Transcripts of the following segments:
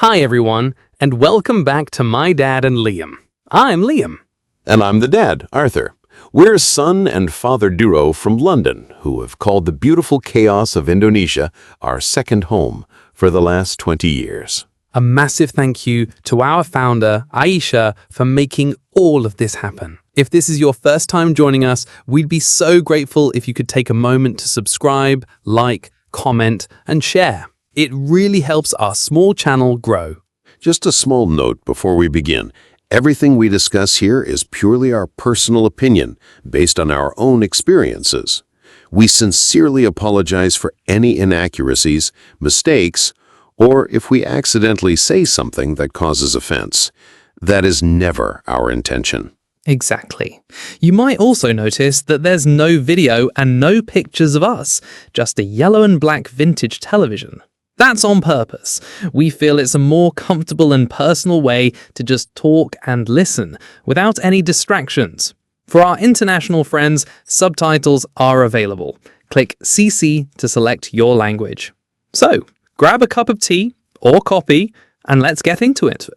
Hi everyone, and welcome back to My Dad and Liam. I'm Liam. And I'm the dad, Arthur. We're a son and father duo from London who have called the beautiful chaos of Indonesia our second home for the last 20 years. A massive thank you to our founder, Aisha, for making all of this happen. If this is your first time joining us, we'd be so grateful if you could take a moment to subscribe, like, comment, and share. It really helps our small channel grow. Just a small note before we begin. Everything we discuss here is purely our personal opinion, based on our own experiences. We sincerely apologize for any inaccuracies, mistakes, or if we accidentally say something that causes offense. That is never our intention. Exactly. You might also notice that there's no video and no pictures of us, just a yellow and black vintage television. That's on purpose. We feel it's a more comfortable and personal way to just talk and listen, without any distractions. For our international friends, subtitles are available. Click CC to select your language. So, grab a cup of tea or coffee, and let's get into it.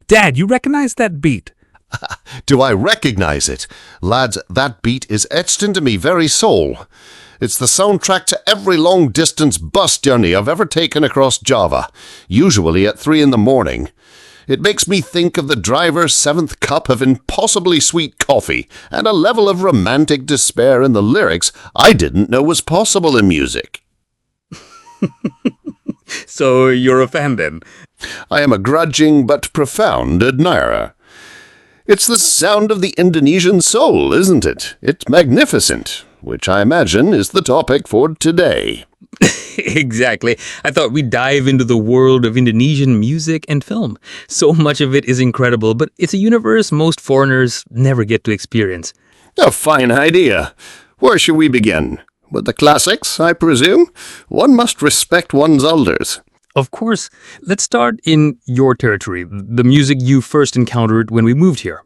Dad, you recognize that beat? Do I recognize it? Lads, that beat is etched into me very soul. It's the soundtrack to every long-distance bus journey I've ever taken across Java, usually at 3 a.m. It makes me think of the driver's 7th cup of impossibly sweet coffee and a level of romantic despair in the lyrics I didn't know was possible in music. So you're a fan then? I am a grudging but profound admirer. It's the sound of the Indonesian soul, isn't it? It's magnificent, which I imagine is the topic for today. Exactly. I thought we'd dive into the world of Indonesian music and film. So much of it is incredible, but it's a universe most foreigners never get to experience. A fine idea. Where should we begin? With the classics, I presume? One must respect one's elders. Of course, let's start in your territory, the music you first encountered when we moved here.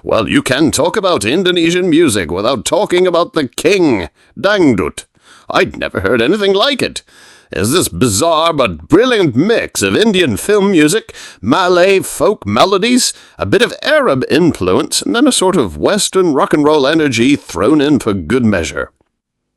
Well, you can talk about Indonesian music without talking about the king, Dangdut. I'd never heard anything like it. There's this bizarre but brilliant mix of Indian film music, Malay folk melodies, a bit of Arab influence, and then a sort of Western rock and roll energy thrown in for good measure.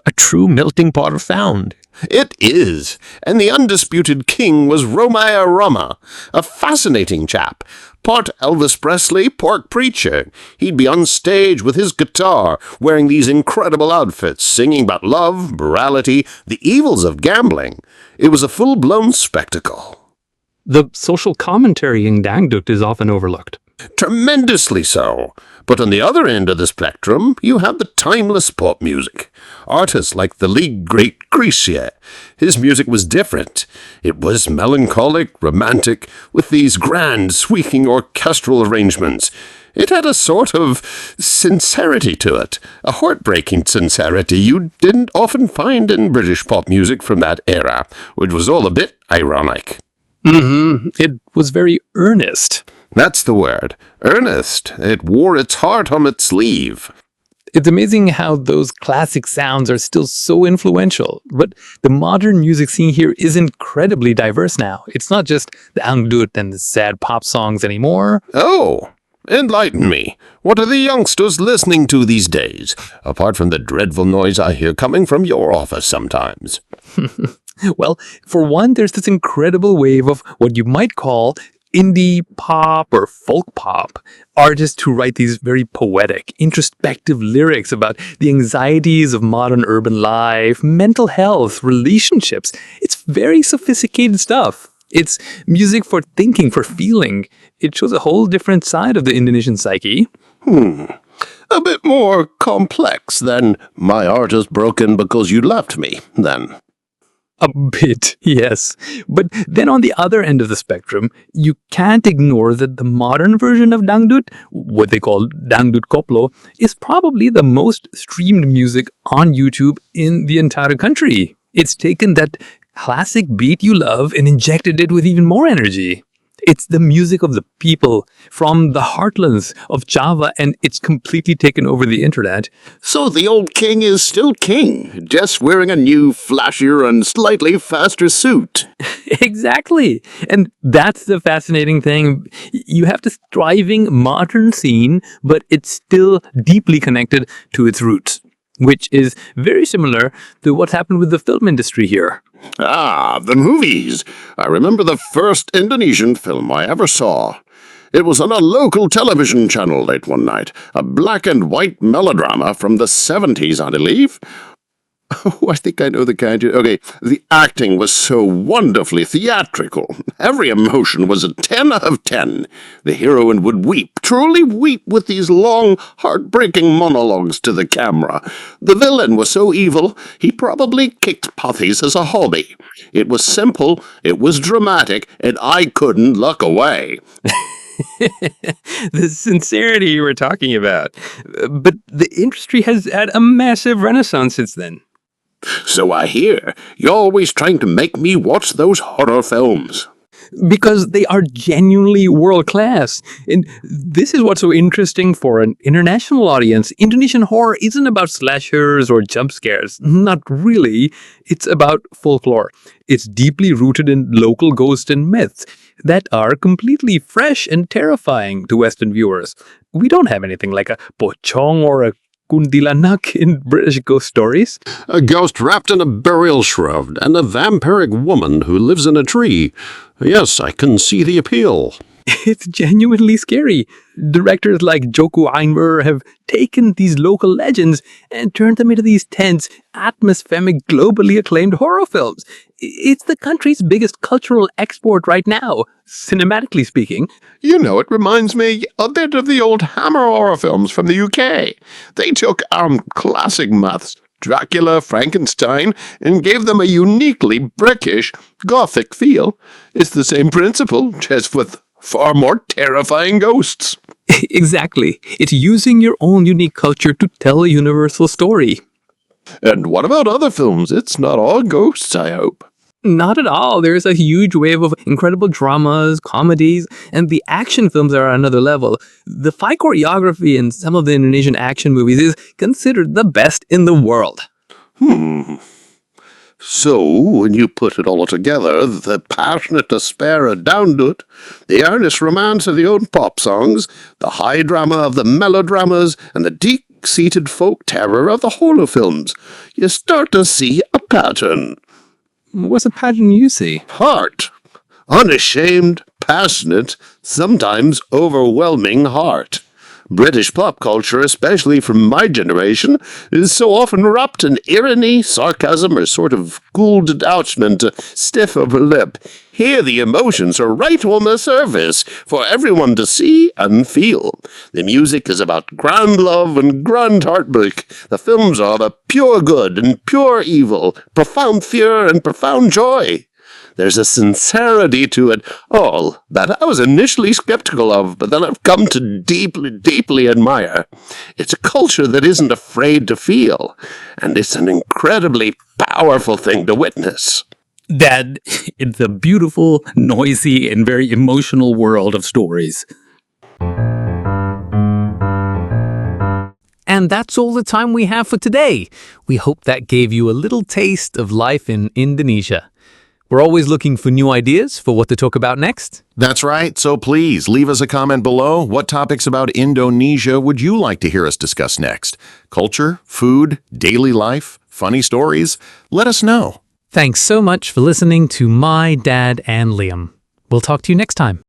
A true melting pot of sound. It is, and the undisputed king was Rama, a fascinating chap. Part Elvis Presley, part preacher. He'd be on stage with his guitar, wearing these incredible outfits, singing about love, morality, the evils of gambling. It was a full-blown spectacle. The social commentary in Dangdut is often overlooked. Tremendously so. But on the other end of the spectrum, you have the timeless pop music. Artists like the late great Chrisye. His music was different. It was melancholic, romantic, with these grand, sweeping orchestral arrangements. It had a sort of sincerity to it, a heartbreaking sincerity you didn't often find in British pop music from that era, which was all a bit ironic. It was very earnest. That's the word. Earnest. It wore its heart on its sleeve. It's amazing how those classic sounds are still so influential, but the modern music scene here is incredibly diverse now. It's not just the Dangdut and the sad pop songs anymore. Oh, enlighten me. What are the youngsters listening to these days, apart from the dreadful noise I hear coming from your office sometimes? Well, for one, there's this incredible wave of what you might call indie pop or folk pop. Artists who write these very poetic, introspective lyrics about the anxieties of modern urban life, mental health, relationships. It's very sophisticated stuff. It's music for thinking, for feeling. It shows a whole different side of the Indonesian psyche. A bit more complex than my heart is broken because you left me, then. A bit, yes. But then on the other end of the spectrum, you can't ignore that the modern version of Dangdut, what they call Dangdut Koplo, is probably the most streamed music on YouTube in the entire country. It's taken that classic beat you love and injected it with even more energy. It's the music of the people from the heartlands of Java, and it's completely taken over the internet. So the old king is still king, just wearing a new, flashier and slightly faster suit. Exactly. And that's the fascinating thing. You have this thriving modern scene, but it's still deeply connected to its roots, which is very similar to what happened with the film industry here. Ah, the movies. I remember the first Indonesian film I ever saw. It was on a local television channel late one night, a black and white melodrama from the 70s, I believe. Oh, I think I know the kind. Okay, the acting was so wonderfully theatrical. Every emotion was a 10 out of 10. The heroine would weep, truly weep, with these long, heartbreaking monologues to the camera. The villain was so evil, he probably kicked puppies as a hobby. It was simple, it was dramatic, and I couldn't look away. The sincerity you were talking about. But the industry has had a massive renaissance since then. So I hear, you're always trying to make me watch those horror films. Because they are genuinely world-class. And this is what's so interesting for an international audience. Indonesian horror isn't about slashers or jump scares. Not really. It's about folklore. It's deeply rooted in local ghosts and myths that are completely fresh and terrifying to Western viewers. We don't have anything like a pocong or a kuntilanak in British ghost stories. A ghost wrapped in a burial shroud and a vampiric woman who lives in a tree. Yes, I can see the appeal. It's genuinely scary. Directors like Joko Einber have taken these local legends and turned them into these tense, atmospheric, globally acclaimed horror films. It's the country's biggest cultural export right now, cinematically speaking. You know, it reminds me a bit of the old Hammer horror films from the UK. They took classic myths, Dracula, Frankenstein, and gave them a uniquely British, Gothic feel. It's the same principle, just with far more terrifying ghosts. Exactly. It's using your own unique culture to tell a universal story. And what about other films? It's not all ghosts, I hope. Not at all. There's a huge wave of incredible dramas, comedies, and the action films are another level. The fight choreography in some of the Indonesian action movies is considered the best in the world. So, when you put it all together, the passionate despair of Dangdut, the earnest romance of the old pop songs, the high drama of the melodramas, and the deep-seated folk terror of the horror films, you start to see a pattern. What's a pattern you see? Heart. Unashamed, passionate, sometimes overwhelming heart. British pop culture, especially from my generation, is so often wrapped in irony, sarcasm, or sort of cool detachment, stiff upper lip. Here the emotions are right on the surface for everyone to see and feel. The music is about grand love and grand heartbreak. The films are the pure good and pure evil, profound fear and profound joy. There's a sincerity to it all that I was initially skeptical of, but then I've come to deeply, deeply admire. It's a culture that isn't afraid to feel, and it's an incredibly powerful thing to witness. Dad, it's a beautiful, noisy, and very emotional world of stories. And that's all the time we have for today. We hope that gave you a little taste of life in Indonesia. We're always looking for new ideas for what to talk about next. That's right, so please leave us a comment below. What topics about Indonesia would you like to hear us discuss next? Culture, food, daily life, funny stories? Let us know. Thanks so much for listening to My Dad and Liam. We'll talk to you next time.